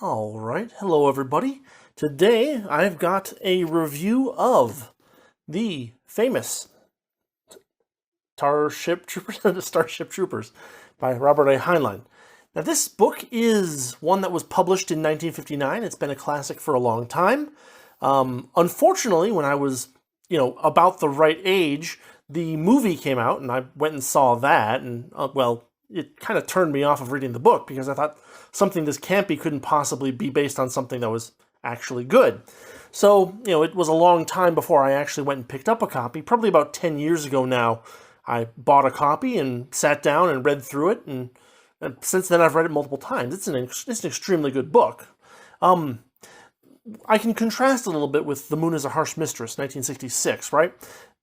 All right, hello everybody. Today I've got a review of the famous Starship Troopers, the Starship Troopers by Robert Heinlein. Now this book is one that was published in 1959. It's been a classic for a long time. Unfortunately, when I was, about the right age, the movie came out and I went and saw that, and it kind of turned me off of reading the book because I thought something this campy couldn't possibly be based on something that was actually good. So, it was a long time before I actually went and picked up a copy. Probably about 10 years ago now, I bought a copy and sat down and read through it, and since then I've read it multiple times. It's an extremely good book. I can contrast a little bit with The Moon is a Harsh Mistress, 1966, right?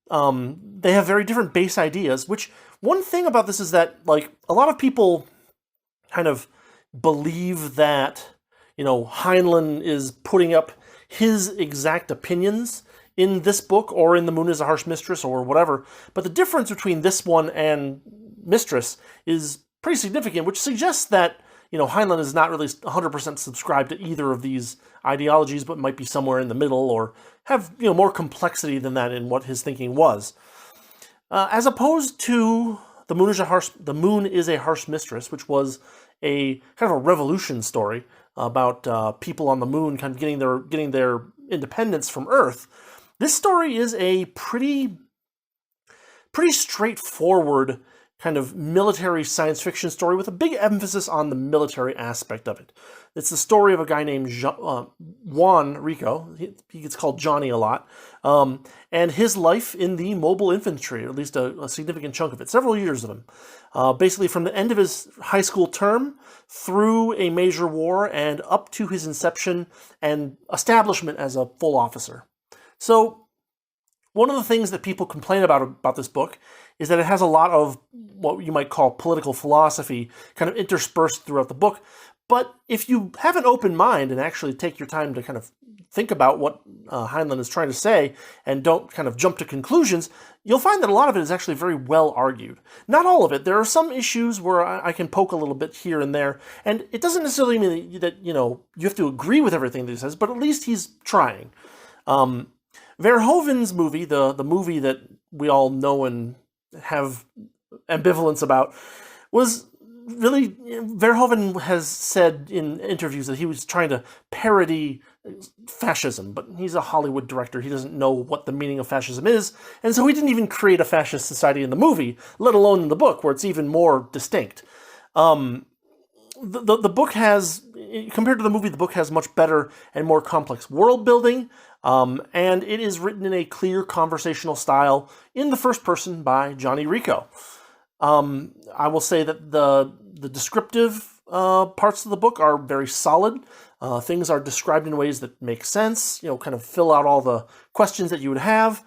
They have very different base ideas, which one thing about this is that, a lot of people kind of believe that, Heinlein is putting up his exact opinions in this book or in The Moon is a Harsh Mistress or whatever. But the difference between this one and Mistress is pretty significant, which suggests that, Heinlein is not really 100% subscribed to either of these ideologies, but might be somewhere in the middle or have, more complexity than that in what his thinking was. As opposed to The Moon is a Harsh Mistress, which was a kind of a revolution story about people on the moon kind of getting their independence from Earth. This story is a pretty straightforward kind of military science fiction story with a big emphasis on the military aspect of it. It's the story of a guy named Juan Rico. He gets called Johnny a lot. And his life in the mobile infantry, or at least a significant chunk of it, several years of him. Basically from the end of his high school term through a major war and up to his inception and establishment as a full officer. So one of the things that people complain about this book is that it has a lot of what you might call political philosophy kind of interspersed throughout the book. But if you have an open mind and actually take your time to kind of think about what Heinlein is trying to say and don't kind of jump to conclusions, you'll find that a lot of it is actually very well argued. Not all of it. There are some issues where I can poke a little bit here and there, and it doesn't necessarily mean that you have to agree with everything that he says, but at least he's trying. Verhoeven's movie, the movie that we all know and have ambivalence about, was really, Verhoeven has said in interviews that he was trying to parody fascism, but he's a Hollywood director. He doesn't know what the meaning of fascism is, and so he didn't even create a fascist society in the movie, let alone in the book, where it's even more distinct. The book has, compared to the movie, the book has much better and more complex world building, and it is written in a clear conversational style in the first person by Johnny Rico. I will say that the descriptive parts of the book are very solid. Things are described in ways that make sense, kind of fill out all the questions that you would have.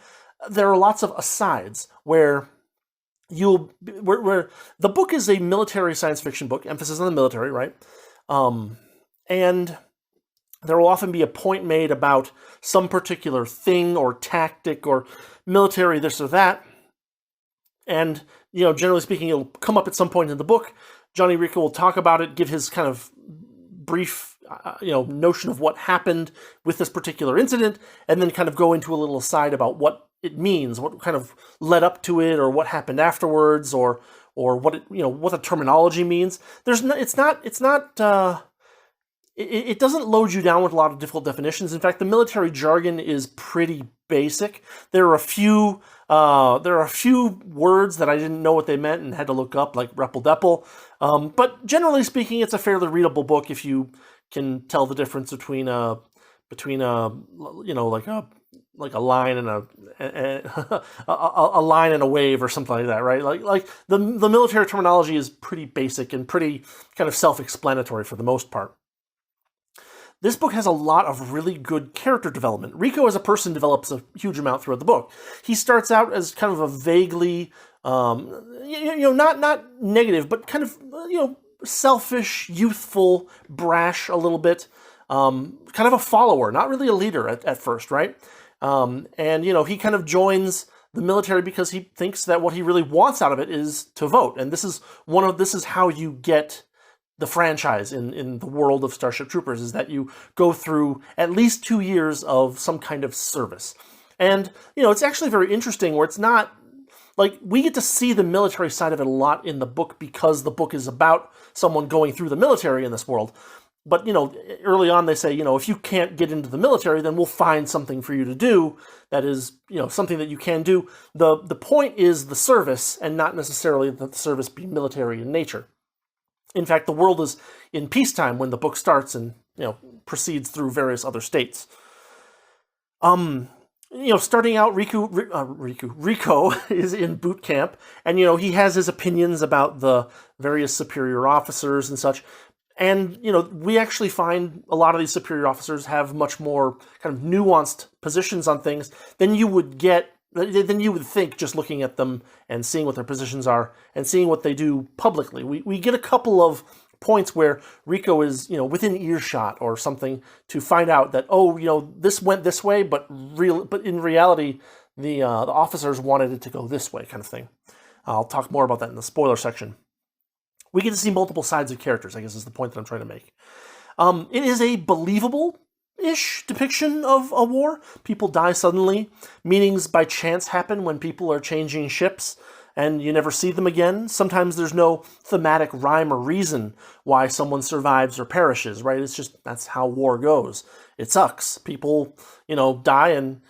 There are lots of asides where where the book is a military science fiction book, emphasis on the military, right? And there will often be a point made about some particular thing or tactic or military this or that. And, generally speaking, it'll come up at some point in the book. Johnny Rico will talk about it, give his kind of brief, notion of what happened with this particular incident, and then kind of go into a little aside about what it means, what kind of led up to it, or what happened afterwards, or what what the terminology means. It doesn't load you down with a lot of difficult definitions. In fact, the military jargon is pretty basic. There are a few words that I didn't know what they meant and had to look up, like repel-depel. But generally speaking, it's a fairly readable book if you can tell the difference between a line and a line and a wave or something like that, right? Like the military terminology is pretty basic and pretty kind of self-explanatory for the most part. This book has a lot of really good character development. Rico as a person develops a huge amount throughout the book. He starts out as kind of a vaguely, not negative, but kind of, selfish, youthful, brash a little bit, kind of a follower, not really a leader at first, right? And he kind of joins the military because he thinks that what he really wants out of it is to vote. And this is how you get the franchise in the world of Starship Troopers, is that you go through at least 2 years of some kind of service. And, it's actually very interesting where it's not, like, we get to see the military side of it a lot in the book because the book is about someone going through the military in this world. But, early on they say, if you can't get into the military, then we'll find something for you to do that is, something that you can do. The point is the service, and not necessarily that the service be military in nature. In fact, the world is in peacetime when the book starts and, proceeds through various other states. Starting out, Rico is in boot camp, and, he has his opinions about the various superior officers and such. And, we actually find a lot of these superior officers have much more kind of nuanced positions on things than you would think just looking at them and seeing what their positions are and seeing what they do publicly. We get a couple of points where Rico is, within earshot or something to find out that, this went this way, but in reality, the officers wanted it to go this way, kind of thing. I'll talk more about that in the spoiler section. We get to see multiple sides of characters, I guess is the point that I'm trying to make. It is a believable-ish depiction of a war. People die suddenly. Meetings by chance happen when people are changing ships, and you never see them again. Sometimes there's no thematic rhyme or reason why someone survives or perishes, right? It's just, that's how war goes. It sucks. People, die, and,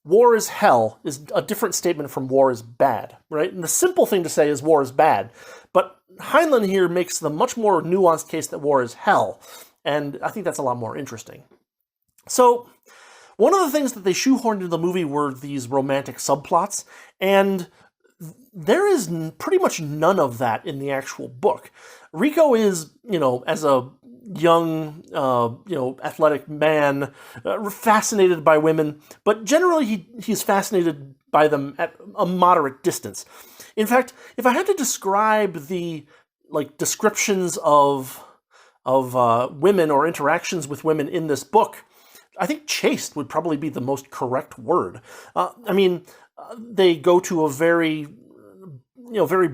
war is hell is a different statement from war is bad, right? And the simple thing to say is war is bad. But Heinlein here makes the much more nuanced case that war is hell. And I think that's a lot more interesting. So one of the things that they shoehorned into the movie were these romantic subplots. And there is pretty much none of that in the actual book. Rico is, as a young, athletic man, fascinated by women, but generally he's fascinated by them at a moderate distance. In fact, if I had to describe the descriptions of women or interactions with women in this book, I think chaste would probably be the most correct word. They go to a very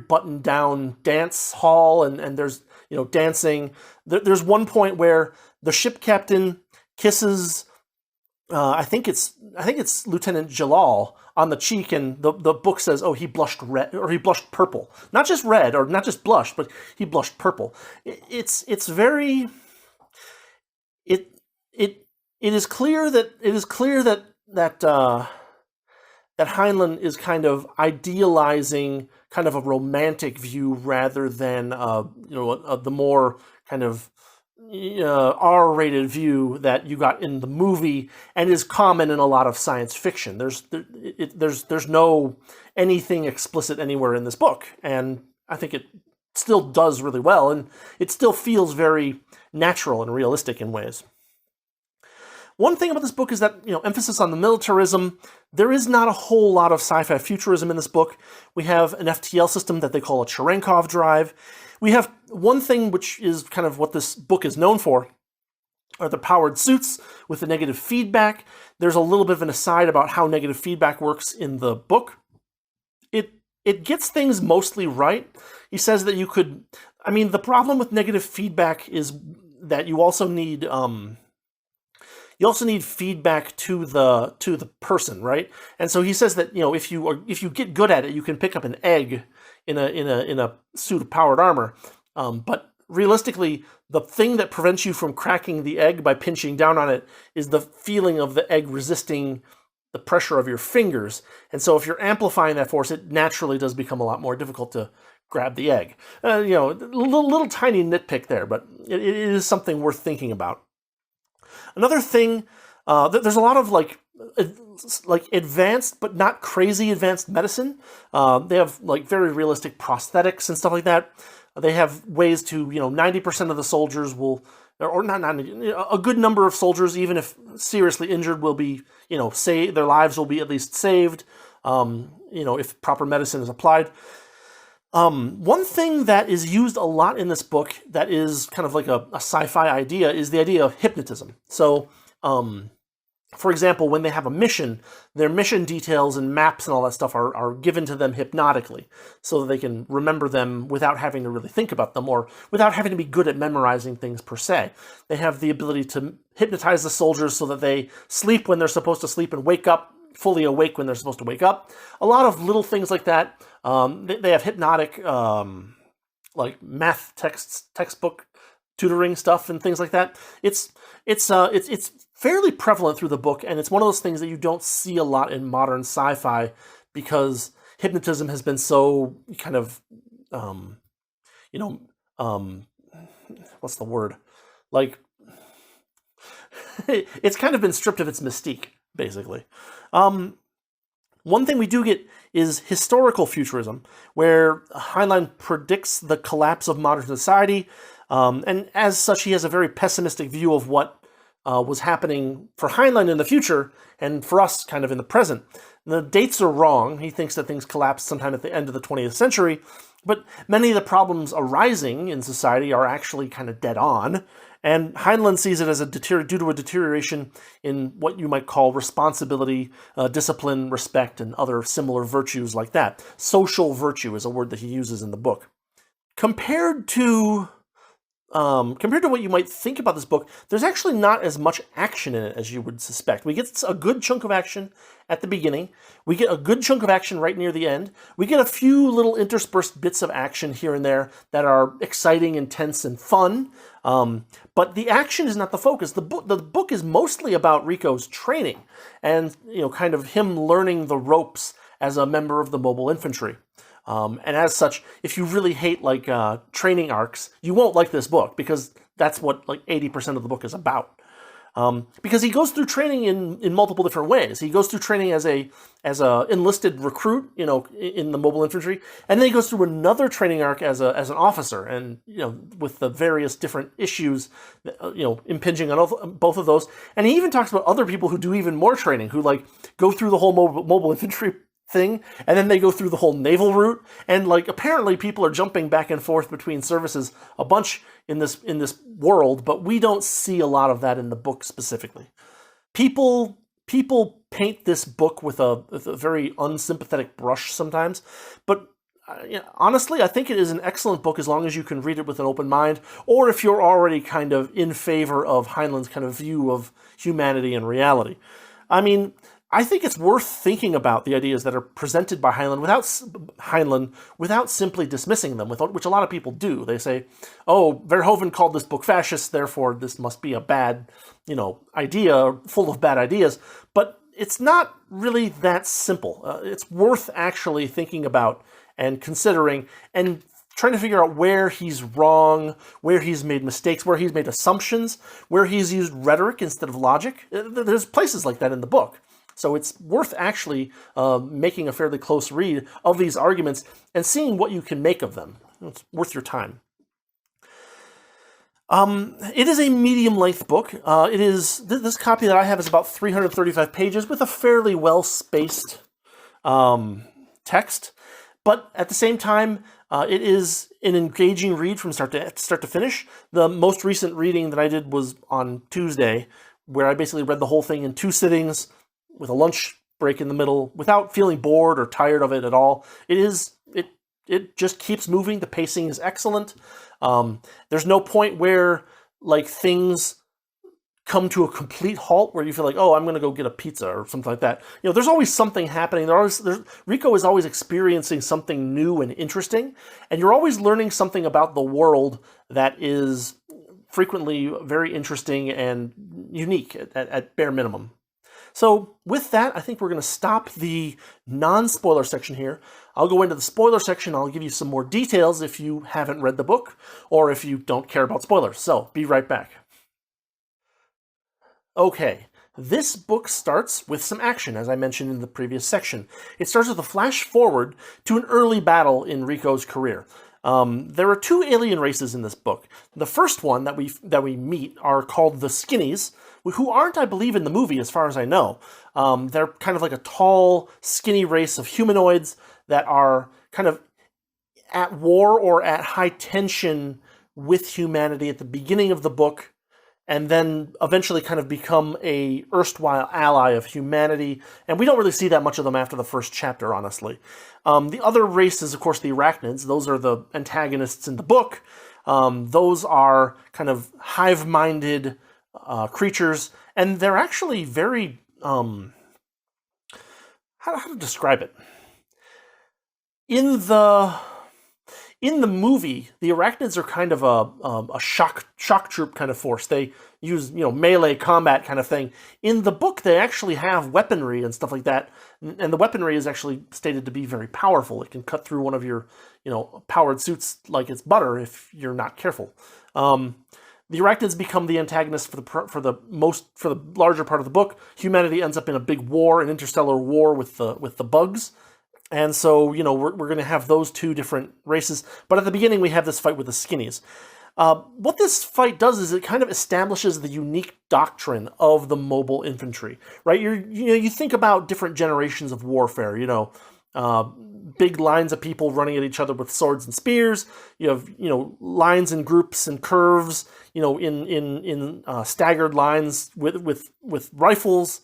buttoned down dance hall, and there's dancing. There's one point where the ship captain kisses, I think it's Lieutenant Jalal on the cheek, and the book says, oh, he blushed red, or he blushed purple. Not just red, or not just blushed, but he blushed purple. It is clear that Heinlein is kind of idealizing kind of a romantic view rather than the more kind of R-rated view that you got in the movie and is common in a lot of science fiction. There's no anything explicit anywhere in this book, and I think it still does really well, and it still feels very natural and realistic in ways. One thing about this book is that, emphasis on the militarism. There is not a whole lot of sci-fi futurism in this book. We have an FTL system that they call a Cherenkov drive. We have one thing which is kind of what this book is known for, are the powered suits with the negative feedback. There's a little bit of an aside about how negative feedback works in the book. It gets things mostly right. He says that you could... the problem with negative feedback is that you also need... You also need feedback to the person, right? And so he says that if you get good at it, you can pick up an egg in a suit of powered armor. But realistically, the thing that prevents you from cracking the egg by pinching down on it is the feeling of the egg resisting the pressure of your fingers. And so if you're amplifying that force, it naturally does become a lot more difficult to grab the egg. Little tiny nitpick there, but it is something worth thinking about. Another thing, there's a lot of advanced but not crazy advanced medicine. They have very realistic prosthetics and stuff like that. They have ways to 90% of the soldiers will, or not 90, a good number of soldiers, even if seriously injured, will be their lives will be at least saved. If proper medicine is applied. One thing that is used a lot in this book that is kind of like a sci-fi idea is the idea of hypnotism. So For example, when they have a mission, their mission details and maps and all that stuff are given to them hypnotically, so that they can remember them without having to really think about them, or without having to be good at memorizing things per se. They have the ability to hypnotize the soldiers so that they sleep when they're supposed to sleep and wake up fully awake when they're supposed to wake up. A lot of little things like that. They have hypnotic, like math textbook tutoring stuff and things like that. It's fairly prevalent through the book, and it's one of those things that you don't see a lot in modern sci-fi because hypnotism has been so kind of, what's the word? Like, it's kind of been stripped of its mystique, basically. One thing we do get is historical futurism, where Heinlein predicts the collapse of modern society, and as such, he has a very pessimistic view of what was happening for Heinlein in the future, and for us kind of in the present. The dates are wrong. He thinks that things collapsed sometime at the end of the 20th century, but many of the problems arising in society are actually kind of dead on, and Heinlein sees it as due to a deterioration in what you might call responsibility, discipline, respect, and other similar virtues like that. Social virtue is a word that he uses in the book. Compared to what you might think about this book, there's actually not as much action in it as you would suspect. We get a good chunk of action at the beginning. We get a good chunk of action right near the end. We get a few little interspersed bits of action here and there that are exciting, intense, and fun. But the action is not the focus. The book is mostly about Rico's training and, kind of him learning the ropes as a member of the mobile infantry. And as such, if you really hate training arcs, you won't like this book, because that's what 80% of the book is about. Because he goes through training in multiple different ways. He goes through training as a enlisted recruit, in the mobile infantry, and then he goes through another training arc as an officer, and with the various different issues, impinging on both of those. And he even talks about other people who do even more training, who go through the whole mobile infantry thing, and then they go through the whole naval route, and apparently people are jumping back and forth between services a bunch in this world, but we don't see a lot of that in the book specifically. People paint this book with a very unsympathetic brush sometimes, but honestly, I think it is an excellent book as long as you can read it with an open mind, or if you're already kind of in favor of Heinlein's kind of view of humanity and reality. I mean, I think it's worth thinking about the ideas that are presented by Heinlein without simply dismissing them, which a lot of people do. They say, oh, Verhoeven called this book fascist, therefore this must be a bad, idea, full of bad ideas. But it's not really that simple. It's worth actually thinking about and considering and trying to figure out where he's wrong, where he's made mistakes, where he's made assumptions, where he's used rhetoric instead of logic. There's places like that in the book. So it's worth actually making a fairly close read of these arguments and seeing what you can make of them. It's worth your time. It is a medium-length book. This copy that I have is about 335 pages with a fairly well-spaced text. But at the same time, it is an engaging read from start to finish. The most recent reading that I did was on Tuesday, where I basically read the whole thing in 2 sittings, with a lunch break in the middle, without feeling bored or tired of it at all. It just keeps moving. The pacing is excellent. There's no point where things come to a complete halt where you feel like, oh, I'm going to go get a pizza or something like that. There's always something happening. Rico is always experiencing something new and interesting, and you're always learning something about the world that is frequently very interesting and unique at bare minimum. So with that, I think we're going to stop the non-spoiler section here. I'll go into the spoiler section. I'll give you some more details if you haven't read the book or if you don't care about spoilers. So be right back. Okay, this book starts with some action, as I mentioned in the previous section. It starts with a flash forward to an early battle in Rico's career. There are 2 alien races in this book. The first one that we meet are called the Skinnies, who aren't, I believe, in the movie as far as I know. They're kind of like a tall, skinny race of humanoids that are kind of at war or at high tension with humanity at the beginning of the book, and then eventually kind of become a erstwhile ally of humanity. And we don't really see that much of them after the first chapter, honestly. The other race is, of course, the arachnids. Those are the antagonists in the book. Those are kind of hive-minded creatures, and they're actually very... how to describe it? In the movie, the arachnids are kind of a shock troop kind of force. They use melee combat kind of thing. In the book, they actually have weaponry and stuff like that, and the weaponry is actually stated to be very powerful. It can cut through one of your powered suits like it's butter if you're not careful. The arachnids become the antagonists for the larger part of the book. Humanity ends up in a big war, an interstellar war with the bugs. And so, we're going to have those two different races. But at the beginning, we have this fight with the skinnies. What this fight does is it kind of establishes the unique doctrine of the mobile infantry, right? You think about different generations of warfare, big lines of people running at each other with swords and spears. You have, lines and groups and curves, in staggered lines with rifles.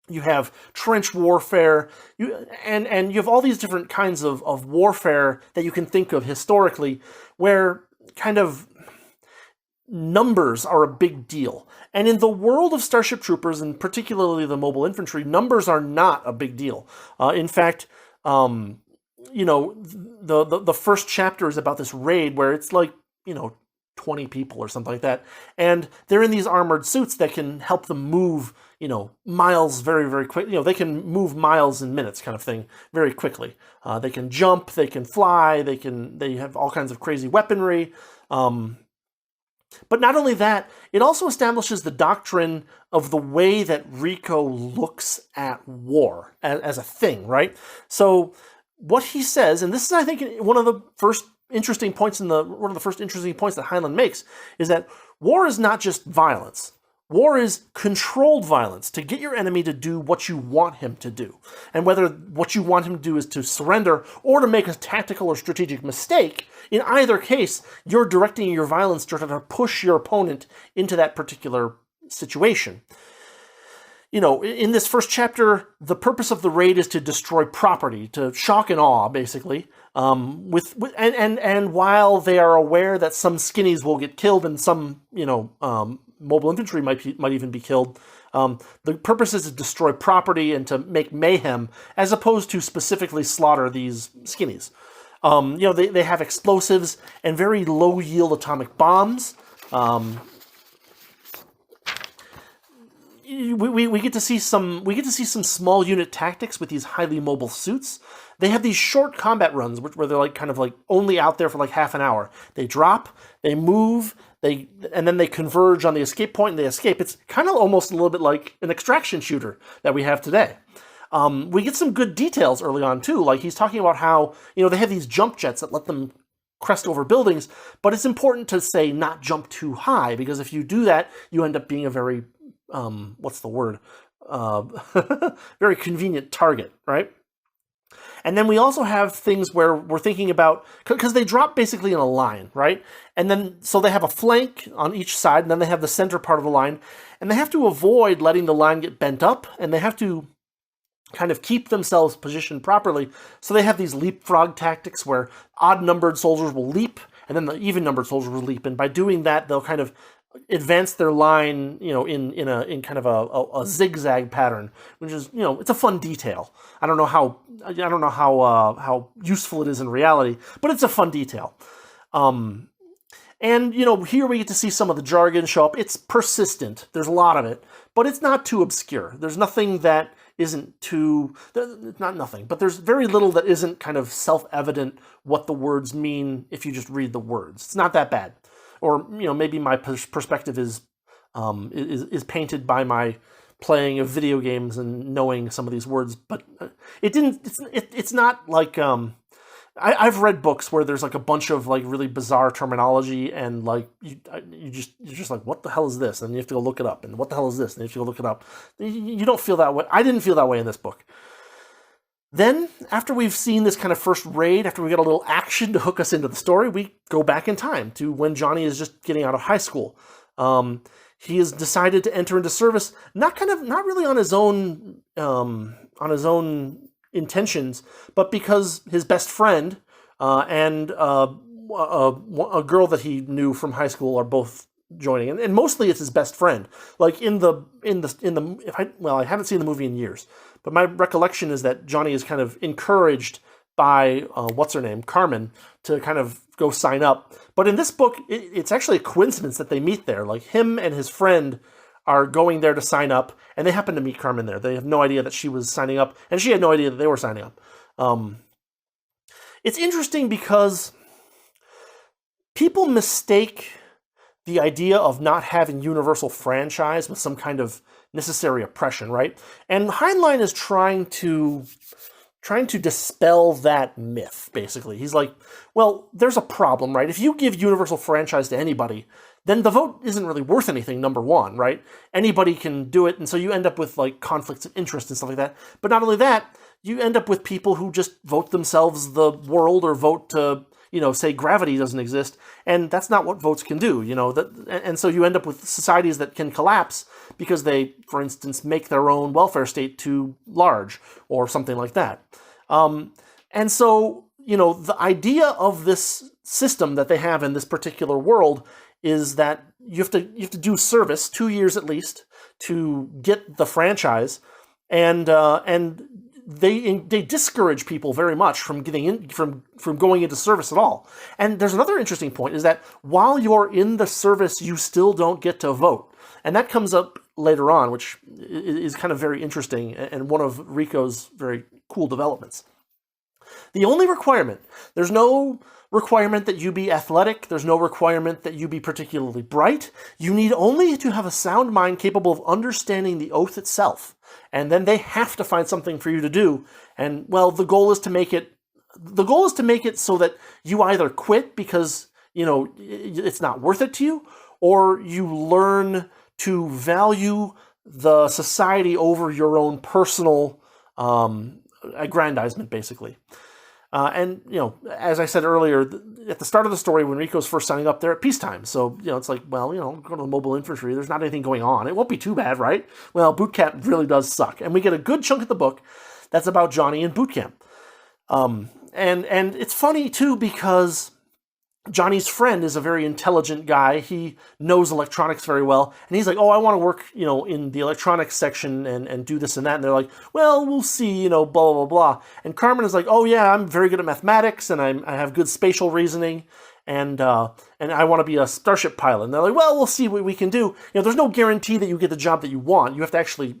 You have trench warfare, and you have all these different kinds of warfare that you can think of historically, where kind of numbers are a big deal. And in the world of Starship Troopers, and particularly the mobile infantry, numbers are not a big deal. In fact, the first chapter is about this raid where it's like, 20 people or something like that. And they're in these armored suits that can help them move, miles very, very quick. They can move miles in minutes kind of thing very quickly. They can jump, they can fly, they have all kinds of crazy weaponry. But not only that, it also establishes the doctrine of the way that Rico looks at war as a thing, right? So what he says, and this is, I think, one of the first interesting points that Heinlein makes, is that war is not just violence. War is controlled violence, to get your enemy to do what you want him to do. And whether what you want him to do is to surrender or to make a tactical or strategic mistake, in either case, you're directing your violence to try to push your opponent into that particular situation. In this first chapter, the purpose of the raid is to destroy property, to shock and awe, basically. And while they are aware that some skinnies will get killed and some, mobile infantry might even be killed, the purpose is to destroy property and to make mayhem, as opposed to specifically slaughter these skinnies. They have explosives and very low-yield atomic bombs. We get to see some small unit tactics with these highly mobile suits. They have these short combat runs where they're kind of only out there for half an hour. They drop, they move, and then they converge on the escape point and they escape. It's kind of almost a little bit like an extraction shooter that we have today. We get some good details early on too. He's talking about how they have these jump jets that let them crest over buildings, but it's important to say not jump too high, because if you do that, you end up being a very very convenient target, right? And then we also have things where we're thinking about, because they drop basically in a line, right? And then, so they have a flank on each side, and then they have the center part of the line, and they have to avoid letting the line get bent up, and they have to kind of keep themselves positioned properly. So they have these leapfrog tactics where odd-numbered soldiers will leap, and then the even-numbered soldiers will leap, and by doing that, they'll kind of advance their line, in kind of a zigzag pattern, which is, it's a fun detail. I don't know how useful it is in reality, but it's a fun detail. And here we get to see some of the jargon show up. It's persistent. There's a lot of it, but it's not too obscure. There's nothing that isn't too, not nothing, but there's very little that isn't kind of self-evident what the words mean if you just read the words. It's not that bad. Or, maybe my perspective is painted by my playing of video games and knowing some of these words, but it's not like, I've read books where there's a bunch of really bizarre terminology, and you're just like, what the hell is this? And you have to go look it up, and what the hell is this? And you have to go look it up. You don't feel that way. I didn't feel that way in this book. Then, after we've seen this kind of first raid, after we get a little action to hook us into the story, we go back in time to when Johnny is just getting out of high school. he has decided to enter into service, not really on his own intentions, but because his best friend and a girl that he knew from high school are both joining, and mostly it's his best friend. Like I haven't seen the movie in years, but my recollection is that Johnny is kind of encouraged by what's her name, Carmen, to kind of go sign up. But in this book, it's actually a coincidence that they meet there. Like, him and his friend are going there to sign up, and they happen to meet Carmen there. They have no idea that she was signing up, and she had no idea that they were signing up. It's interesting because people mistake the idea of not having universal franchise with some kind of necessary oppression, right? And Heinlein is trying to dispel that myth, basically. He's like, well, there's a problem, right? If you give universal franchise to anybody, then the vote isn't really worth anything, number one, right? Anybody can do it, and so you end up with like conflicts of interest and stuff like that. But not only that, you end up with people who just vote themselves the world, or vote to, say gravity doesn't exist, and that's not what votes can do, and so you end up with societies that can collapse because they, for instance, make their own welfare state too large, or something like that. And so, the idea of this system that they have in this particular world is that you have to do service, 2 years at least, to get the franchise, and they discourage people very much from from going into service at all. And there's another interesting point, is that while you're in the service, you still don't get to vote. And that comes up later on, which is kind of very interesting, and one of Rico's very cool developments. The only requirement, there's no requirement that you be athletic, there's no requirement that you be particularly bright. You need only to have a sound mind capable of understanding the oath itself. And then they have to find something for you to do. And, well, the goal is to make it so that you either quit because, it's not worth it to you, or you learn to value the society over your own personal aggrandizement, basically. And, as I said earlier, at the start of the story, when Rico's first signing up, they're at peacetime. So, it's like, well, go to the mobile infantry. There's not anything going on. It won't be too bad, right? Well, boot camp really does suck. And we get a good chunk of the book that's about Johnny in boot camp. And it's funny, too, because Johnny's friend is a very intelligent guy. He knows electronics very well. And he's like, oh, I want to work, in the electronics section and do this and that. And they're like, well, we'll see, blah, blah, blah. And Carmen is like, oh, yeah, I'm very good at mathematics, and I have good spatial reasoning, and I want to be a Starship pilot. And they're like, well, we'll see what we can do. There's no guarantee that you get the job that you want. You have to actually,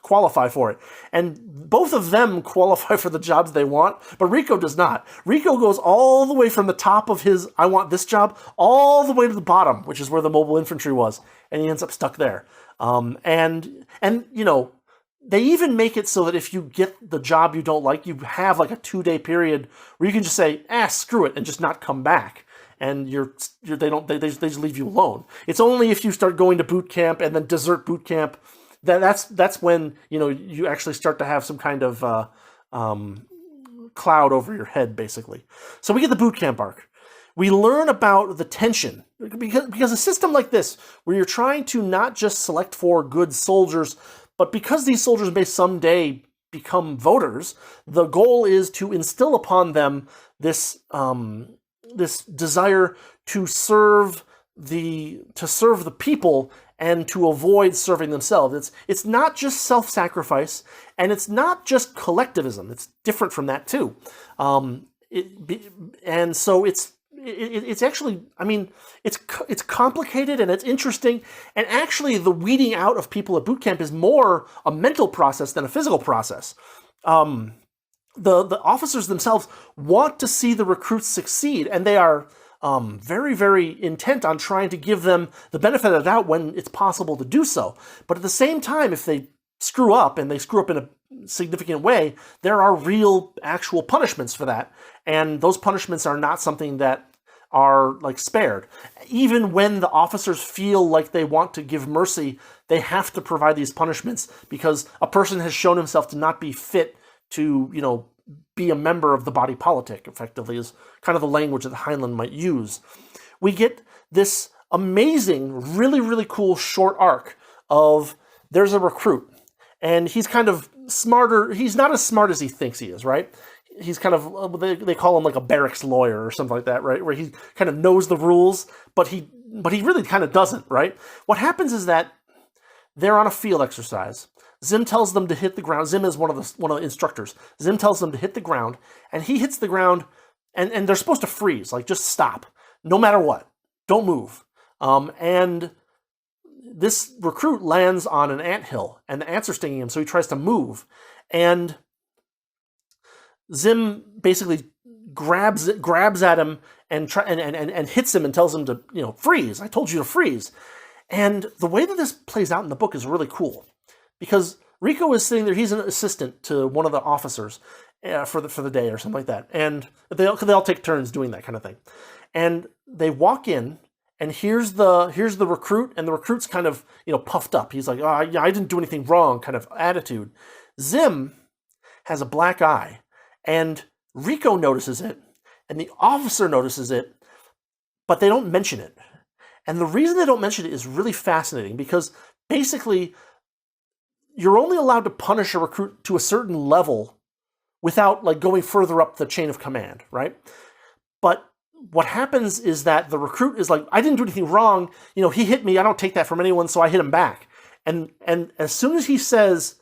qualify for it. And both of them qualify for the jobs they want, but Rico does not. Rico goes all the way from the top of his I want this job all the way to the bottom, which is where the mobile infantry was, and he ends up stuck there. And they even make it so that if you get the job you don't like, you have like a 2-day period where you can just say, screw it, and just not come back. And they just leave you alone. It's only if you start going to boot camp and then desert boot camp that's when you actually start to have some kind of cloud over your head, basically. So we get the boot camp arc. We learn about the tension, because a system like this, where you're trying to not just select for good soldiers, but because these soldiers may someday become voters, the goal is to instill upon them this desire to serve the people and to avoid serving themselves. It's not just self-sacrifice, and it's not just collectivism. It's different from that too. And so it's actually, it's complicated and it's interesting. And actually, the weeding out of people at boot camp is more a mental process than a physical process. The officers themselves want to see the recruits succeed, and they are very, very intent on trying to give them the benefit of the doubt when it's possible to do so. But at the same time, if they screw up, and they screw up in a significant way, there are real, actual punishments for that. And those punishments are not something that are spared. Even when the officers feel like they want to give mercy, they have to provide these punishments because a person has shown himself to not be fit to, be a member of the body politic, effectively, is kind of the language that Heinlein might use. We get this amazing, really, really cool short arc of there's a recruit, and he's kind of smarter. He's not as smart as he thinks he is, right? He's kind of, they call him like a barracks lawyer or something like that, right? Where he kind of knows the rules, but he really kind of doesn't, right? What happens is that they're on a field exercise. Zim tells them to hit the ground. Zim is one of the instructors. Zim tells them to hit the ground, and he hits the ground, and they're supposed to freeze, like just stop, no matter what, don't move. And this recruit lands on an anthill, and the ants are stinging him, so he tries to move, and Zim basically grabs at him and hits him and tells him to freeze. I told you to freeze. And the way that this plays out in the book is really cool, because Rico is sitting there. He's an assistant to one of the officers for the day or something like that, and they all take turns doing that kind of thing. And they walk in, and here's the recruit, and the recruit's kind of puffed up. He's like, "Oh, yeah, I didn't do anything wrong," kind of attitude. Zim has a black eye, and Rico notices it, and the officer notices it, but they don't mention it. And the reason they don't mention it is really fascinating, because basically you're only allowed to punish a recruit to a certain level without going further up the chain of command, right? But what happens is that the recruit is like, I didn't do anything wrong. He hit me. I don't take that from anyone, so I hit him back. And as soon as he says,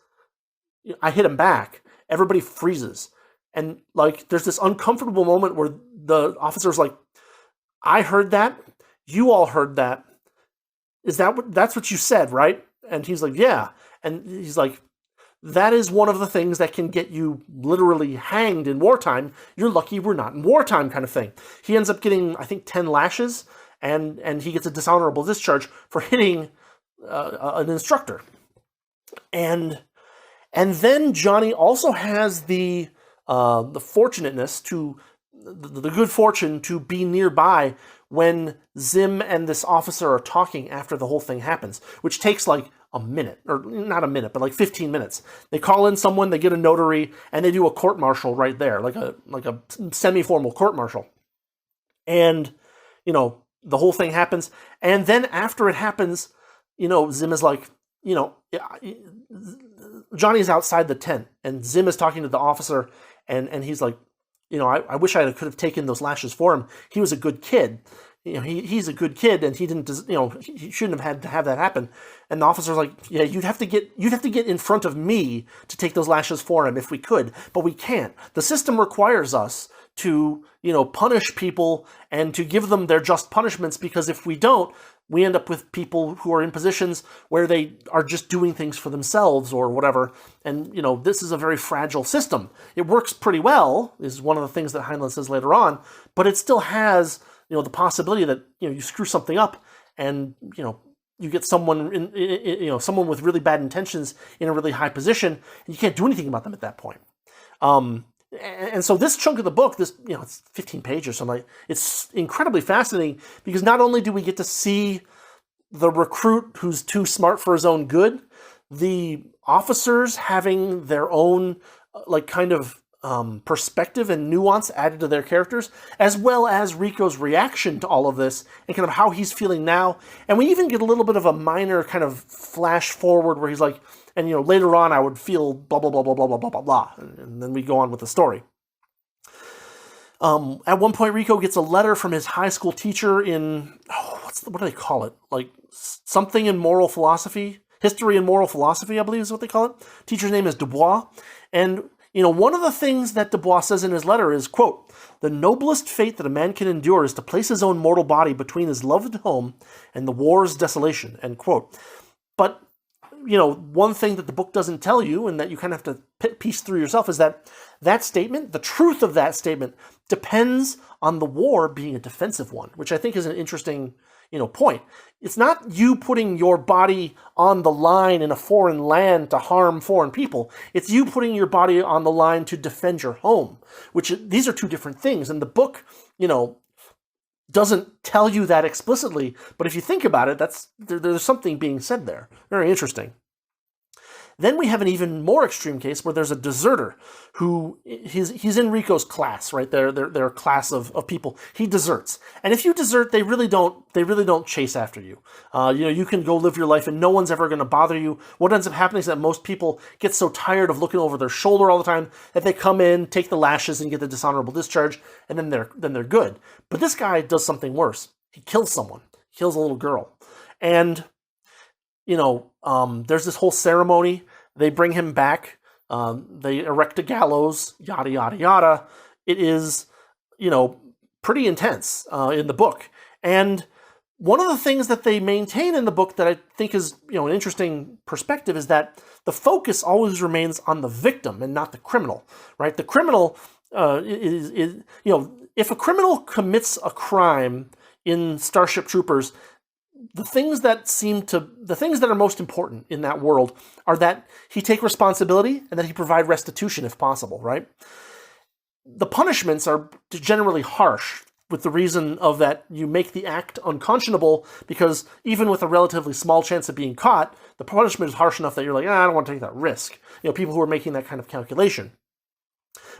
I hit him back, everybody freezes. And there's this uncomfortable moment where the officer's like, I heard that. You all heard that. That's what you said, right? And he's like, yeah. And he's like, that is one of the things that can get you literally hanged in wartime. You're lucky we're not in wartime, kind of thing. He ends up getting, I think, 10 lashes, and he gets a dishonorable discharge for hitting an instructor. And then Johnny also has the fortunateness the good fortune to be nearby when Zim and this officer are talking after the whole thing happens, which takes a minute, or not a minute, but 15 minutes. They call in someone, they get a notary, and they do a court-martial right there, like a semi-formal court-martial. And, the whole thing happens. And then after it happens, Zim is like, Johnny's outside the tent, and Zim is talking to the officer, and he's like, I wish I could have taken those lashes for him. He was a good kid. He's a good kid, and he didn't. He shouldn't have had to have that happen. And the officer's like, yeah, you'd have to get in front of me to take those lashes for him if we could, but we can't. The system requires us to, punish people and to give them their just punishments, because if we don't, we end up with people who are in positions where they are just doing things for themselves or whatever. And, this is a very fragile system. It works pretty well, is one of the things that Heinlein says later on, but it still has, the possibility that, you screw something up and, you get someone someone with really bad intentions in a really high position, and you can't do anything about them at that point. And so this chunk of the book, this, it's 15 pages or something, it's incredibly fascinating, because not only do we get to see the recruit who's too smart for his own good, the officers having their own, kind of perspective and nuance added to their characters, as well as Rico's reaction to all of this and kind of how he's feeling now. And we even get a little bit of a minor kind of flash forward where he's like, and later on I would feel blah, blah, blah, blah, blah, blah, blah, blah, blah. And then we go on with the story. At one point, Rico gets a letter from his high school teacher in, what do they call it? Something in moral philosophy, history and moral philosophy, I believe is what they call it. Teacher's name is Dubois. And one of the things that Dubois says in his letter is, quote, "The noblest fate that a man can endure is to place his own mortal body between his loved home and the war's desolation," end quote. But, one thing that the book doesn't tell you, and that you kind of have to piece through yourself, is that statement, the truth of that statement, depends on the war being a defensive one, which I think is an interesting, point. It's not you putting your body on the line in a foreign land to harm foreign people. It's you putting your body on the line to defend your home, which these are two different things. And the book, doesn't tell you that explicitly, but if you think about it, there's something being said there. Very interesting. Then we have an even more extreme case where there's a deserter who he's in Rico's class, right? Their class of people. He deserts, and if you desert, they really don't chase after you. You can go live your life, and no one's ever going to bother you. What ends up happening is that most people get so tired of looking over their shoulder all the time that they come in, take the lashes, and get the dishonorable discharge, and then they're good. But this guy does something worse. He kills someone. He kills a little girl, and there's this whole ceremony. They bring him back. They erect a gallows, yada, yada, yada. It is, pretty intense in the book. And one of the things that they maintain in the book that I think is, an interesting perspective is that the focus always remains on the victim and not the criminal, right? The criminal if a criminal commits a crime in Starship Troopers, the things that are most important in that world are that he take responsibility and that he provide restitution if possible, right? The punishments are generally harsh with the reason of that you make the act unconscionable, because even with a relatively small chance of being caught, the punishment is harsh enough that you're like, I don't want to take that risk. People who are making that kind of calculation.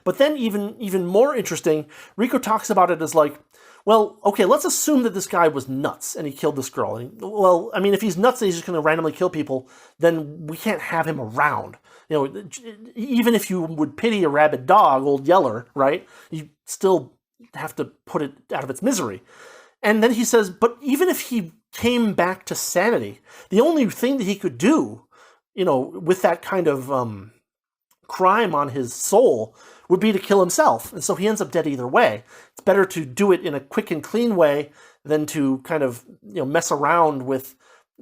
But then even more interesting, Rico talks about it as like, well, okay, let's assume that this guy was nuts and he killed this girl. If he's nuts and he's just going to randomly kill people, then we can't have him around. Even if you would pity a rabid dog, Old Yeller, right? You still have to put it out of its misery. And then he says, but even if he came back to sanity, the only thing that he could do, with that kind of crime on his soul would be to kill himself. And so he ends up dead either way. It's better to do it in a quick and clean way than to kind of, mess around with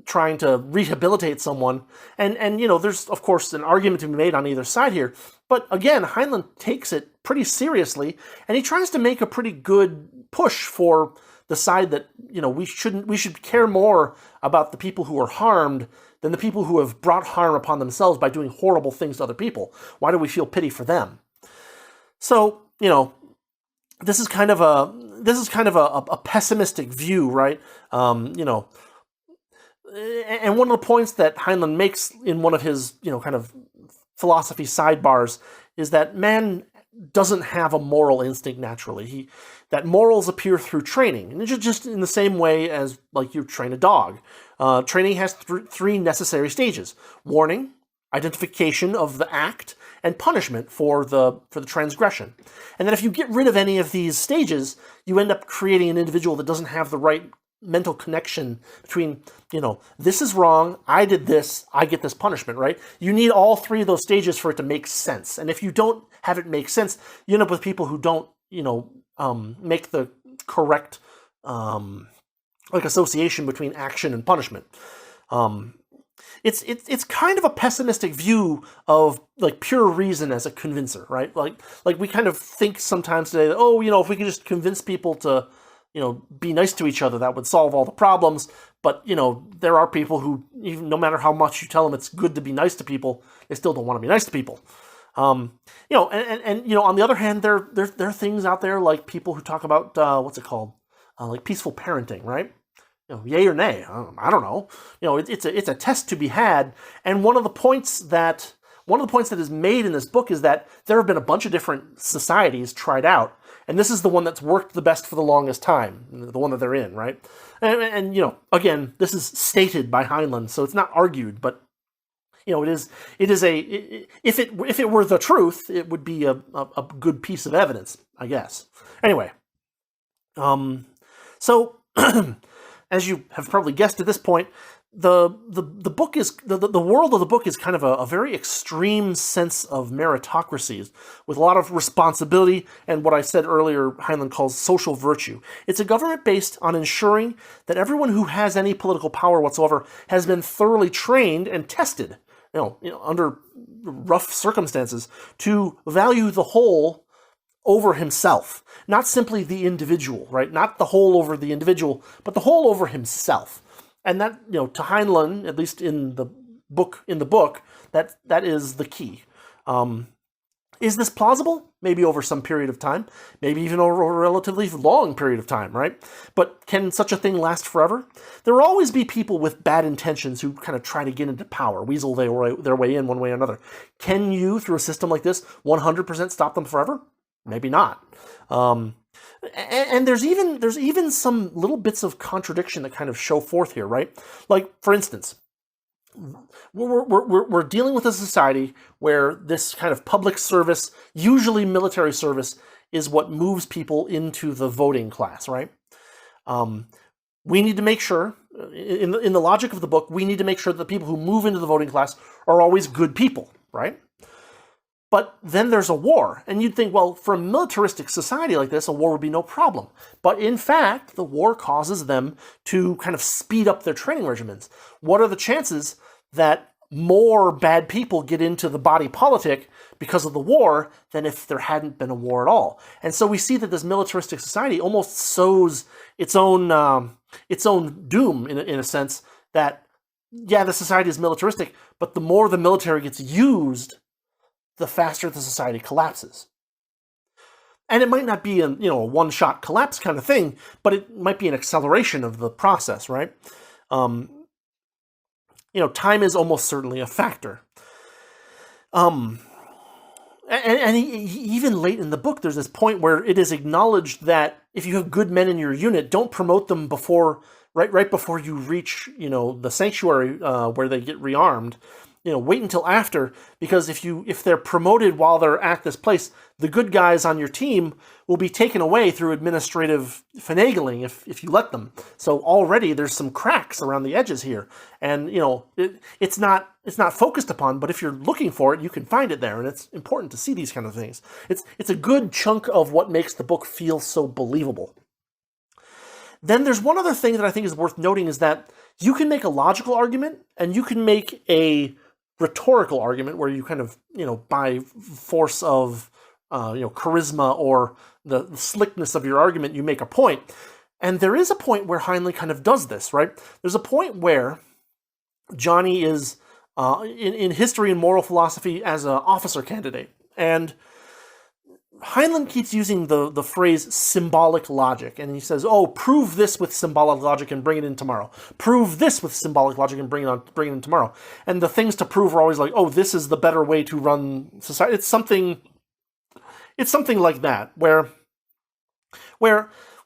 trying to rehabilitate someone. And there's, of course, an argument to be made on either side here. But again, Heinlein takes it pretty seriously, and he tries to make a pretty good push for the side that, we should care more about the people who are harmed than the people who have brought harm upon themselves by doing horrible things to other people. Why do we feel pity for them? So, this is kind of a pessimistic view, right? And one of the points that Heinlein makes in one of his, kind of philosophy sidebars is that man doesn't have a moral instinct naturally. That morals appear through training, and it's just in the same way as like you train a dog. Training has three necessary stages: warning, identification of the act, and punishment for the transgression. And then if you get rid of any of these stages, you end up creating an individual that doesn't have the right mental connection between, this is wrong, I did this, I get this punishment, right? You need all three of those stages for it to make sense. And if you don't have it make sense, you end up with people who don't, make the correct association between action and punishment. It's kind of a pessimistic view of like pure reason as a convincer, right? Like we kind of think sometimes today that, if we could just convince people to, be nice to each other, that would solve all the problems. But, there are people who, even no matter how much you tell them it's good to be nice to people, they still don't want to be nice to people. On the other hand, there are things out there like people who talk about, what's it called? Like peaceful parenting, right? Yay or nay? I don't know. It's a test to be had. And one of the points that is made in this book is that there have been a bunch of different societies tried out, and this is the one that's worked the best for the longest time, the one that they're in, right? And again, this is stated by Heinlein, so it's not argued, but if it were the truth, it would be a good piece of evidence, I guess. Anyway, so as you have probably guessed at this point, the book is the world of the book is kind of a very extreme sense of meritocracies with a lot of responsibility and what I said earlier Heinlein calls social virtue. It's a government based on ensuring that everyone who has any political power whatsoever has been thoroughly trained and tested, under rough circumstances, to value the whole over himself, not simply the individual, right? Not the whole over the individual, but the whole over himself. And that, to Heinlein, at least in the book, that is the key. Is this plausible? Maybe over some period of time, maybe even over a relatively long period of time, right? But can such a thing last forever? There will always be people with bad intentions who kind of try to get into power, weasel their way in one way or another. Can you, through a system like this, 100% stop them forever? Maybe not. And there's even some little bits of contradiction that kind of show forth here, right? Like, for instance, we're dealing with a society where this kind of public service, usually military service, is what moves people into the voting class, right? We need to make sure, in the logic of the book, we need to make sure that the people who move into the voting class are always good people, right? But then there's a war, and you'd think, well, for a militaristic society like this, a war would be no problem. But in fact, the war causes them to kind of speed up their training regimens. What are the chances that more bad people get into the body politic because of the war than if there hadn't been a war at all? And so we see that this militaristic society almost sows its own doom in a sense that, yeah, the society is militaristic, but the more the military gets used, the faster the society collapses. And it might not be a one-shot collapse kind of thing, but it might be an acceleration of the process, right? Time is almost certainly a factor. And even late in the book, there's this point where it is acknowledged that if you have good men in your unit, don't promote them right before you reach, the sanctuary where they get rearmed. Wait until after, because if they're promoted while they're at this place, the good guys on your team will be taken away through administrative finagling if you let them. So already there's some cracks around the edges here, and it's not focused upon, but if you're looking for it, you can find it there, and it's important to see these kind of things. It's a good chunk of what makes the book feel so believable. Then there's one other thing that I think is worth noting, is that you can make a logical argument and you can make a rhetorical argument where you kind of, by force of, charisma or the slickness of your argument, you make a point. And there is a point where Heinlein kind of does this, right? There's a point where Johnny is in history and moral philosophy as an officer candidate. And Heinlein keeps using the phrase symbolic logic, and he says, "Oh, prove this with symbolic logic and bring it in tomorrow. Prove this with symbolic logic and bring it in tomorrow." And the things to prove are always like, "Oh, this is the better way to run society." It's something like that, where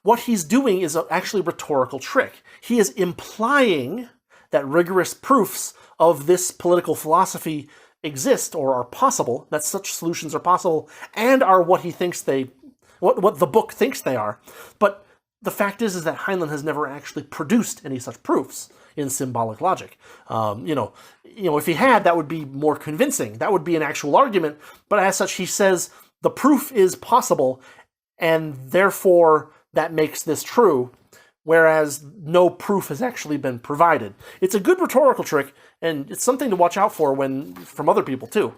what he's doing is actually a rhetorical trick. He is implying that rigorous proofs of this political philosophy exist or are possible, that such solutions are possible and are what what the book thinks they are. But the fact is that Heinlein has never actually produced any such proofs in symbolic logic. If he had, that would be more convincing. That would be an actual argument. But as such, he says the proof is possible, and therefore that makes this true, whereas no proof has actually been provided. It's a good rhetorical trick, and it's something to watch out for from other people too.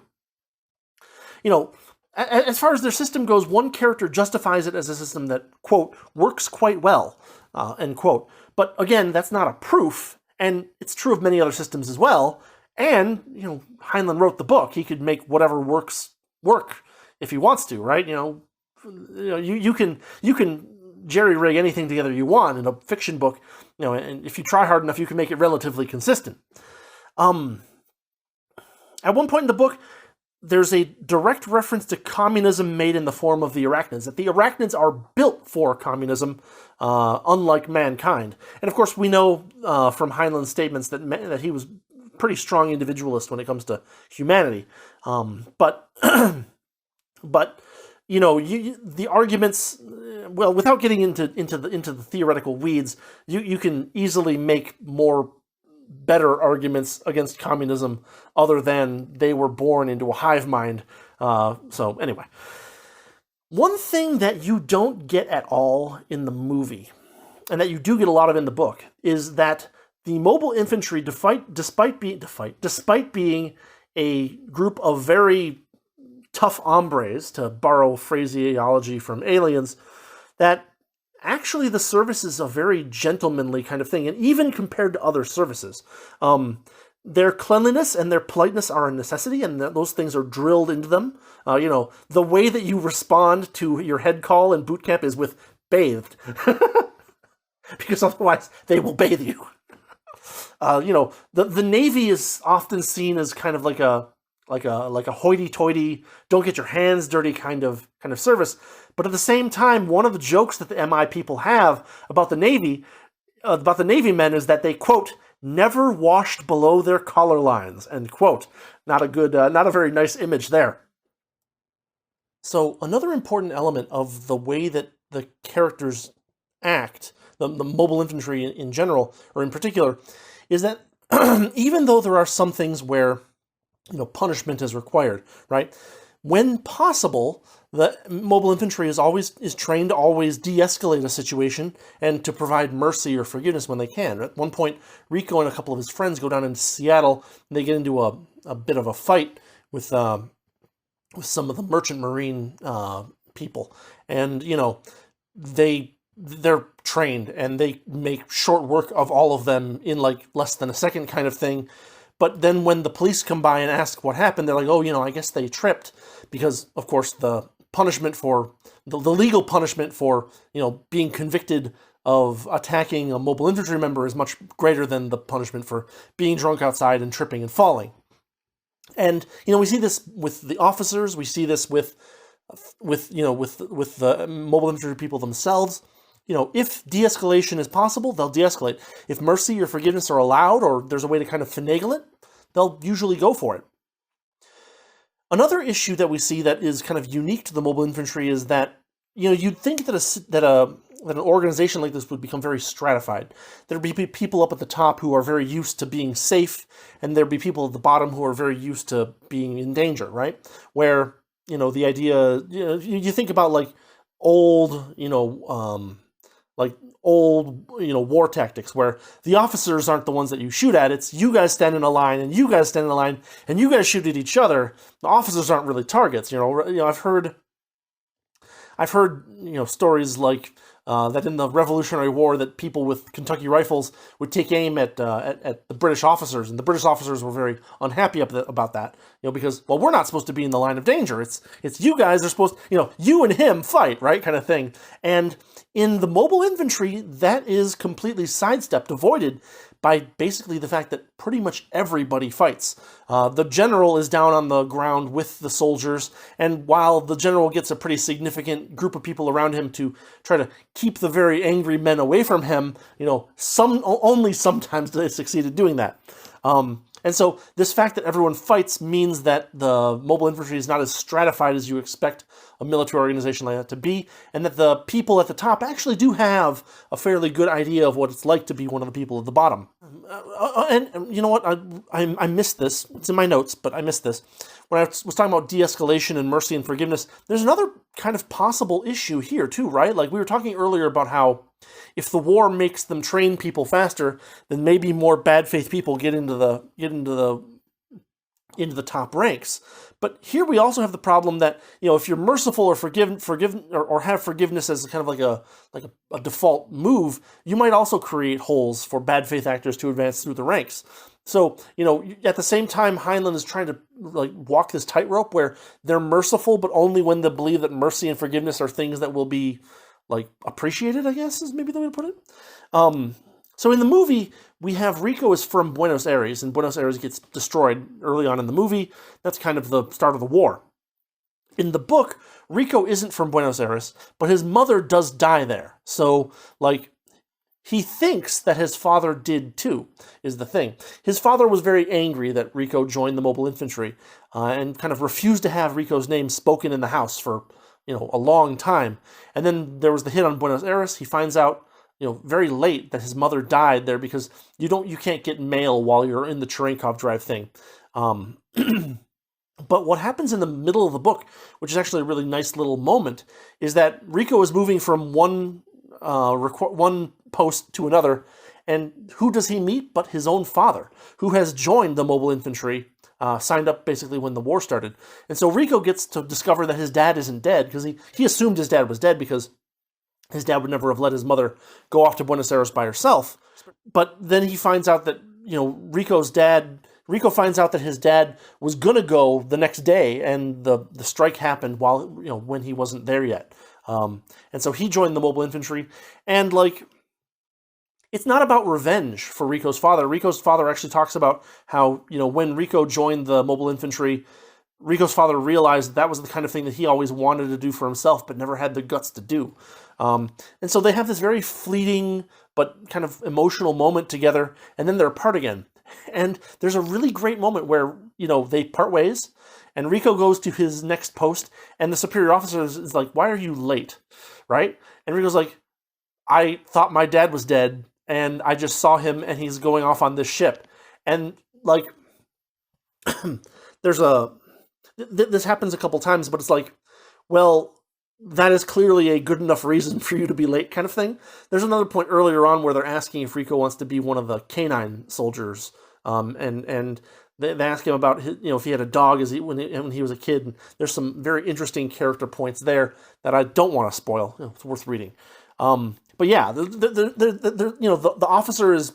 As far as their system goes, one character justifies it as a system that, quote, works quite well, end quote. But again, that's not a proof, and it's true of many other systems as well. And, Heinlein wrote the book. He could make whatever works work if he wants to, right? You can jerry-rig anything together you want in a fiction book, and if you try hard enough, you can make it relatively consistent. At one point in the book, there's a direct reference to communism made in the form of the arachnids, that the arachnids are built for communism, unlike mankind. And of course, we know from Heinlein's statements that he was a pretty strong individualist when it comes to humanity. But the arguments, well, without getting into the theoretical weeds, you can easily make better arguments against communism other than they were born into a hive mind. So anyway, one thing that you don't get at all in the movie, and that you do get a lot of in the book, is that the mobile infantry, despite being a group of very tough hombres, to borrow phraseology from Aliens, that actually the service is a very gentlemanly kind of thing, and even compared to other services. Their cleanliness and their politeness are a necessity, and those things are drilled into them. The way that you respond to your head call in boot camp is with bathed, because otherwise they will bathe you. The Navy is often seen as kind of like a hoity-toity, don't get your hands dirty kind of service. But at the same time, one of the jokes that the MI people have about the Navy men is that they, quote, never washed below their collar lines, end quote. Not a very nice image there. So another important element of the way that the characters act, the mobile infantry in general, or in particular, is that even though there are some things where punishment is required, right? When possible, the mobile infantry is trained to always de-escalate a situation and to provide mercy or forgiveness when they can. At one point, Rico and a couple of his friends go down into Seattle, and they get into a bit of a fight with some of the merchant marine people, and they're trained and they make short work of all of them in like less than a second kind of thing. But then when the police come by and ask what happened, they're like, oh, I guess they tripped, because of course the punishment for the legal punishment for being convicted of attacking a mobile infantry member is much greater than the punishment for being drunk outside and tripping and falling. And we see this with the officers, we see this with the mobile infantry people themselves. If de-escalation is possible, they'll de-escalate. If mercy or forgiveness are allowed, or there's a way to kind of finagle it, they'll usually go for it. Another issue that we see that is kind of unique to the mobile infantry is that, you'd think that an organization like this would become very stratified. There'd be people up at the top who are very used to being safe, and there'd be people at the bottom who are very used to being in danger, right? Where, the idea, you think about like old, war tactics where the officers aren't the ones that you shoot at. It's you guys stand in a line and you guys stand in a line and you guys shoot at each other. The officers aren't really targets. I've heard stories like that in the Revolutionary War that people with Kentucky rifles would take aim at the British officers, and the British officers were very unhappy about that, because, well, we're not supposed to be in the line of danger. It's you guys are supposed, you and him fight, right, kind of thing. And in the mobile infantry, that is completely sidestepped, avoided by basically the fact that pretty much everybody fights. The general is down on the ground with the soldiers, and while the general gets a pretty significant group of people around him to try to keep the very angry men away from him, only sometimes do they succeed at doing that. And so this fact that everyone fights means that the mobile infantry is not as stratified as you expect a military organization like that to be, and that the people at the top actually do have a fairly good idea of what it's like to be one of the people at the bottom. And you know what? I missed this. It's in my notes, but I missed this. When I was talking about de-escalation and mercy and forgiveness, there's another kind of possible issue here too, right? Like we were talking earlier about how if the war makes them train people faster, then maybe more bad faith people get into the top ranks. But here we also have the problem that, if you're merciful or or have forgiveness as kind of like a default move, you might also create holes for bad faith actors to advance through the ranks. So, at the same time, Heinlein is trying to walk this tightrope where they're merciful, but only when they believe that mercy and forgiveness are things that will be appreciated, I guess, is maybe the way to put it. So in the movie, we have Rico is from Buenos Aires, and Buenos Aires gets destroyed early on in the movie. That's kind of the start of the war. In the book, Rico isn't from Buenos Aires, but his mother does die there. So, he thinks that his father did too, is the thing. His father was very angry that Rico joined the mobile infantry, and kind of refused to have Rico's name spoken in the house for, a long time. And then there was the hit on Buenos Aires. He finds out, very late that his mother died there because you can't get mail while you're in the Cherenkov drive thing. But what happens in the middle of the book, which is actually a really nice little moment, is that Rico is moving from one post to another, and who does he meet but his own father, who has joined the mobile infantry, signed up basically when the war started. And so Rico gets to discover that his dad isn't dead, because he assumed his dad was dead because his dad would never have let his mother go off to Buenos Aires by herself. But then he finds out that, Rico's dad Rico finds out that his dad was gonna go the next day, and the strike happened while when he wasn't there yet. And so he joined the mobile infantry, and like it's not about revenge for Rico's father. Rico's father actually talks about how when Rico joined the mobile infantry, Rico's father realized that was the kind of thing that he always wanted to do for himself, but never had the guts to do. And so they have this very fleeting but kind of emotional moment together, and then they're apart again. And there's a really great moment where, they part ways, and Rico goes to his next post, and the superior officer is like, "Why are you late?" Right? And Rico's like, "I thought my dad was dead, and I just saw him, and he's going off on this ship." And, like, this happens a couple times, but it's like, well, that is clearly a good enough reason for you to be late kind of thing. There's another point earlier on where they're asking if Rico wants to be one of the canine soldiers, and they ask him about his, if he had a dog when he was a kid. And there's some very interesting character points there that I don't want to spoil. It's worth reading. But yeah, the officer is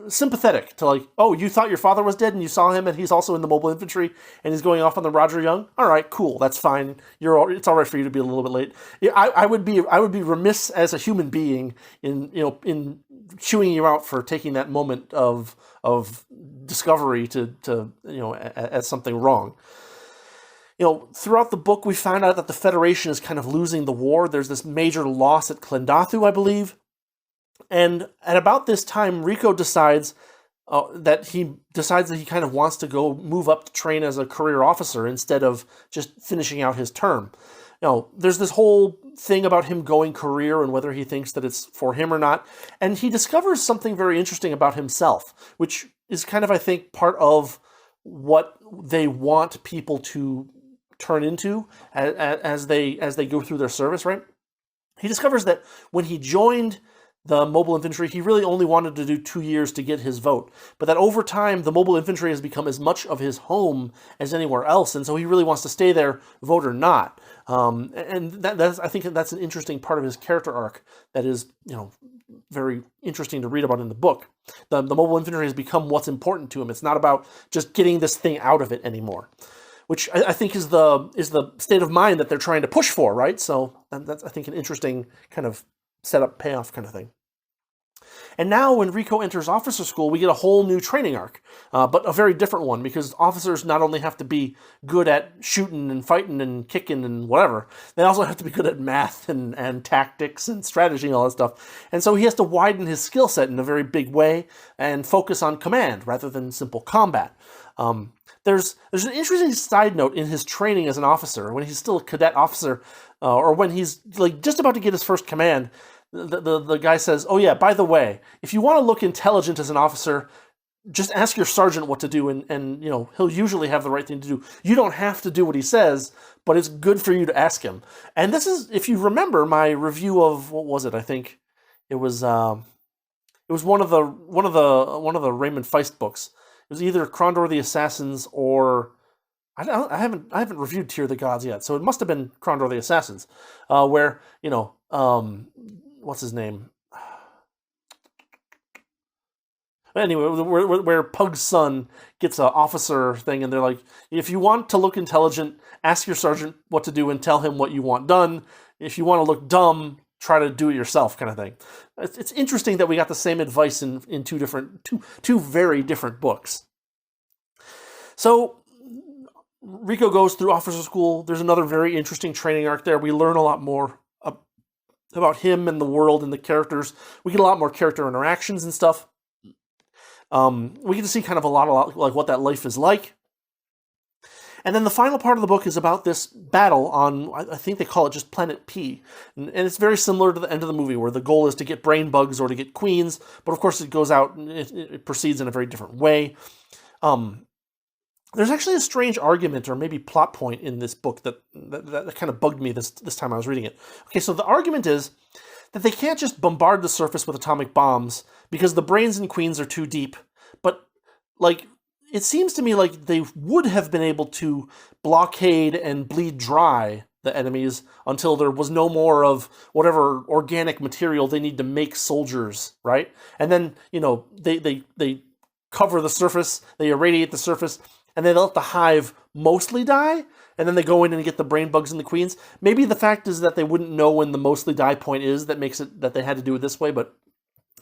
sympathetic to, like, "Oh, you thought your father was dead and you saw him, and he's also in the mobile infantry and he's going off on the Roger Young. All right, cool, that's fine. It's all right for you to be a little bit late." I would be remiss as a human being in chewing you out for taking that moment of discovery to as something wrong. Throughout the book, we find out that the Federation is kind of losing the war. There's this major loss at Klendathu, I believe. And at about this time, Rico decides that he kind of wants to go move up to train as a career officer instead of just finishing out his term. There's this whole thing about him going career and whether he thinks that it's for him or not. And he discovers something very interesting about himself, which is kind of, I think, part of what they want people to turn into as they go through their service, right? He discovers that when he joined the mobile infantry, he really only wanted to do 2 years to get his vote. But that over time, the mobile infantry has become as much of his home as anywhere else, and so he really wants to stay there, vote or not. And I think that's an interesting part of his character arc that is, very interesting to read about in the book. The mobile infantry has become what's important to him. It's not about just getting this thing out of it anymore, which I think is the state of mind that they're trying to push for, right? So that's, I think, an interesting kind of setup payoff kind of thing. And now when Rico enters officer school, we get a whole new training arc, but a very different one, because officers not only have to be good at shooting and fighting and kicking and whatever, they also have to be good at math and tactics and strategy and all that stuff. And so he has to widen his skill set in a very big way and focus on command rather than simple combat. There's an interesting side note in his training as an officer, when he's still a cadet officer, or when he's like just about to get his first command. The guy says, "Oh yeah, by the way, if you want to look intelligent as an officer, just ask your sergeant what to do, and he'll usually have the right thing to do. You don't have to do what he says, but it's good for you to ask him." And this is, if you remember my review of, what was it? I think it was one of the Raymond Feist books. It was either Krondor the Assassins or I haven't reviewed Tear of the Gods yet, so it must have been Krondor the Assassins, where what's his name? Anyway, where Pug's son gets an officer thing, and they're like, if you want to look intelligent, ask your sergeant what to do and tell him what you want done. If you want to look dumb, try to do it yourself, kind of thing. It's interesting that we got the same advice in two very different books. So Rico goes through officer school. There's another very interesting training arc there. We learn a lot more about him and the world and the characters. We get a lot more character interactions and stuff. We get to see kind of a lot like what that life is like. And then the final part of the book is about this battle on, I think they call it just Planet P. And it's very similar to the end of the movie, where the goal is to get brain bugs or to get queens. But of course it goes out and it proceeds in a very different way. There's actually a strange argument or maybe plot point in this book that kind of bugged me this time I was reading it. Okay, so the argument is that they can't just bombard the surface with atomic bombs because the brains and queens are too deep. But, like, it seems to me like they would have been able to blockade and bleed dry the enemies until there was no more of whatever organic material they need to make soldiers, right? And then, they cover the surface, they irradiate the surface, and they let the hive mostly die, and then they go in and get the brain bugs and the queens. Maybe the fact is that they wouldn't know when the mostly die point is that makes it that they had to do it this way, but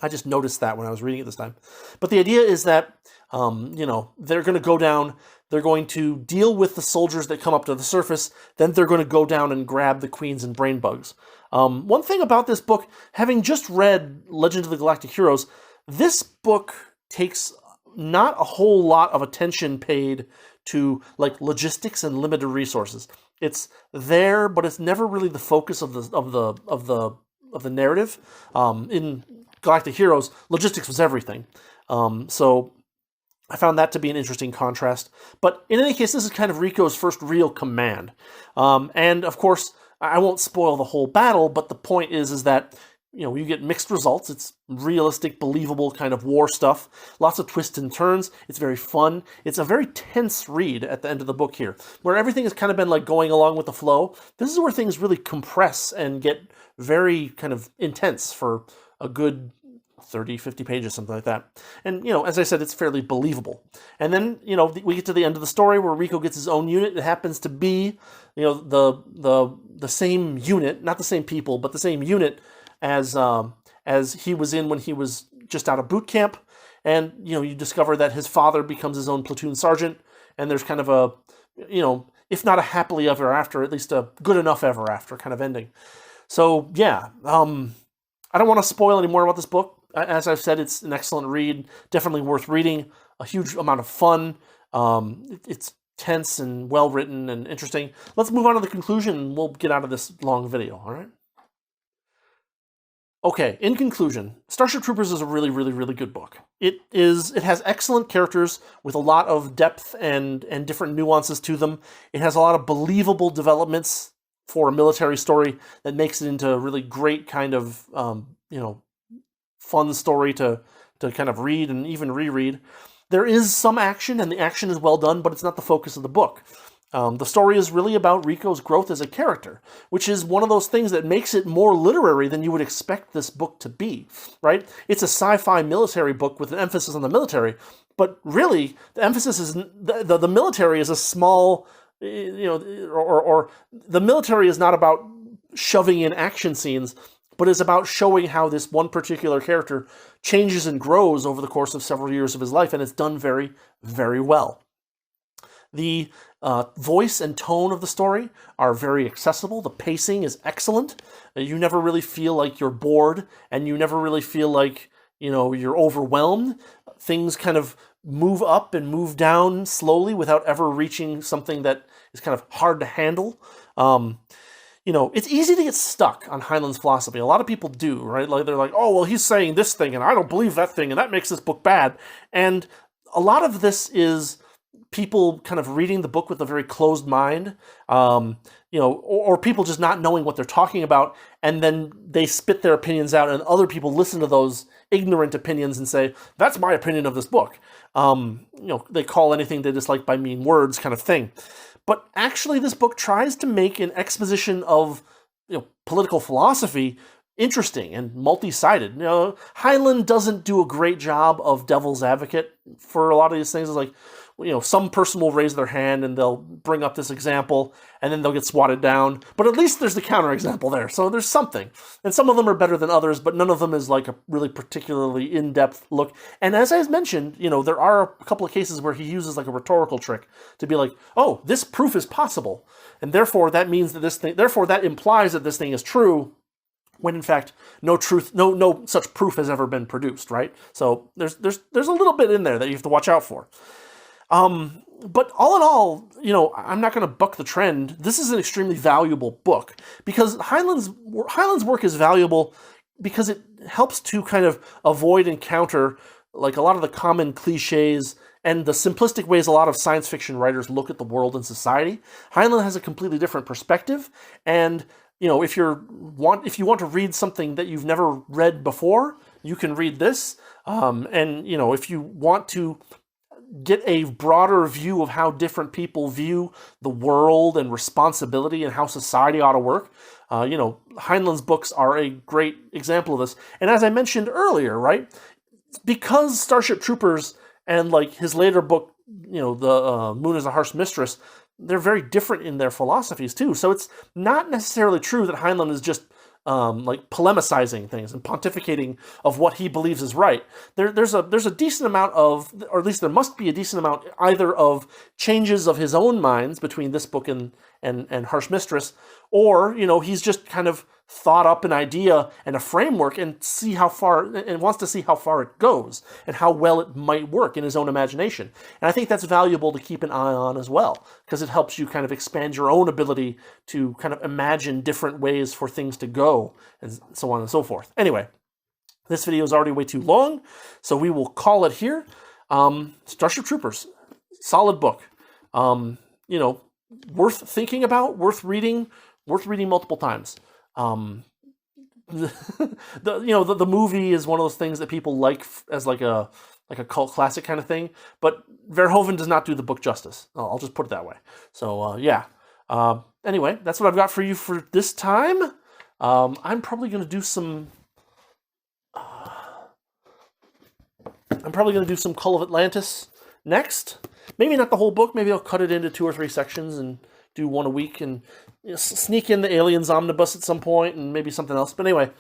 I just noticed that when I was reading it this time. But the idea is that, they're going to go down, they're going to deal with the soldiers that come up to the surface, then they're going to go down and grab the queens and brain bugs. One thing about this book, having just read Legend of the Galactic Heroes, this book takes not a whole lot of attention paid to like logistics and limited resources. It's there, but it's never really the focus of the narrative. In Galactic Heroes, logistics was everything. So I found that to be an interesting contrast. But in any case, this is kind of Rico's first real command. And of course, I won't spoil the whole battle, but the point is that you get mixed results. It's realistic, believable kind of war stuff. Lots of twists and turns. It's very fun. It's a very tense read at the end of the book here, where everything has kind of been like going along with the flow. This is where things really compress and get very kind of intense for a good 30, 50 pages, something like that. And, as I said, it's fairly believable. And then, we get to the end of the story where Rico gets his own unit. It happens to be, the same unit, not the same people, but the same unit as he was in when he was just out of boot camp. And, you discover that his father becomes his own platoon sergeant, and there's kind of a, if not a happily ever after, at least a good enough ever after kind of ending. So, yeah, I don't want to spoil any more about this book. As I've said, it's an excellent read, definitely worth reading, a huge amount of fun. It's tense and well-written and interesting. Let's move on to the conclusion, and we'll get out of this long video, all right? Okay, in conclusion, Starship Troopers is a really, really, really good book. It has excellent characters with a lot of depth and different nuances to them. It has a lot of believable developments for a military story that makes it into a really great kind of, fun story to kind of read and even reread. There is some action, and the action is well done, but it's not the focus of the book. The story is really about Rico's growth as a character, which is one of those things that makes it more literary than you would expect this book to be, right? It's a sci-fi military book with an emphasis on the military, but really, the emphasis is the military is a small, or the military is not about shoving in action scenes, but is about showing how this one particular character changes and grows over the course of several years of his life, and it's done very, very well. The voice and tone of the story are very accessible. The pacing is excellent. You never really feel like you're bored, and you never really feel like, you're overwhelmed. Things kind of move up and move down slowly without ever reaching something that is kind of hard to handle. It's easy to get stuck on Heinlein's philosophy. A lot of people do, right? Like they're like, oh, well, he's saying this thing, and I don't believe that thing, and that makes this book bad. And a lot of this is people kind of reading the book with a very closed mind, or people just not knowing what they're talking about, and then they spit their opinions out, and other people listen to those ignorant opinions and say, that's my opinion of this book. They call anything they dislike by mean words kind of thing. But actually, this book tries to make an exposition of political philosophy interesting and multi-sided. Heinlein doesn't do a great job of devil's advocate for a lot of these things. It's like, some person will raise their hand and they'll bring up this example, and then they'll get swatted down. But at least there's the counterexample there, so there's something. And some of them are better than others, but none of them is like a really particularly in-depth look. And as I mentioned, there are a couple of cases where he uses like a rhetorical trick to be like, oh, this proof is possible, and therefore that means that that implies that this thing is true, when in fact no such proof has ever been produced, right? So there's a little bit in there that you have to watch out for. But all in all, I'm not going to buck the trend. This is an extremely valuable book because Heinlein's work is valuable because it helps to kind of avoid and counter like a lot of the common cliches and the simplistic ways a lot of science fiction writers look at the world and society. Heinlein has a completely different perspective, and if you want to read something that you've never read before, you can read this. And if you want to get a broader view of how different people view the world and responsibility and how society ought to work, Heinlein's books are a great example of this. And as I mentioned earlier, right, because Starship Troopers and like his later book, the Moon is a Harsh Mistress, they're very different in their philosophies too. So it's not necessarily true that Heinlein is just like polemicizing things and pontificating of what he believes is right. There's a decent amount of, or at least there must be a decent amount, either of changes of his own minds between this book and Harsh Mistress, or he's just kind of thought up an idea and a framework and wants to see how far it goes and how well it might work in his own imagination. And I think that's valuable to keep an eye on as well, because it helps you kind of expand your own ability to kind of imagine different ways for things to go, and so on and so forth. Anyway, this video is already way too long, so we will call it here. Starship Troopers, solid book. Worth thinking about, worth reading multiple times. The movie is one of those things that people like as like a cult classic kind of thing, but Verhoeven does not do the book justice. I'll just put it that way. So yeah. Anyway, that's what I've got for you for this time. I'm probably going to do some. Cull of Atlantis next. Maybe not the whole book. Maybe I'll cut it into 2 or 3 sections and do one a week, and sneak in the Aliens Omnibus at some point, and maybe something else. But anyway,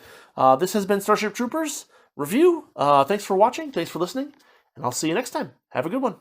this has been Starship Troopers review. Thanks for watching. Thanks for listening. And I'll see you next time. Have a good one.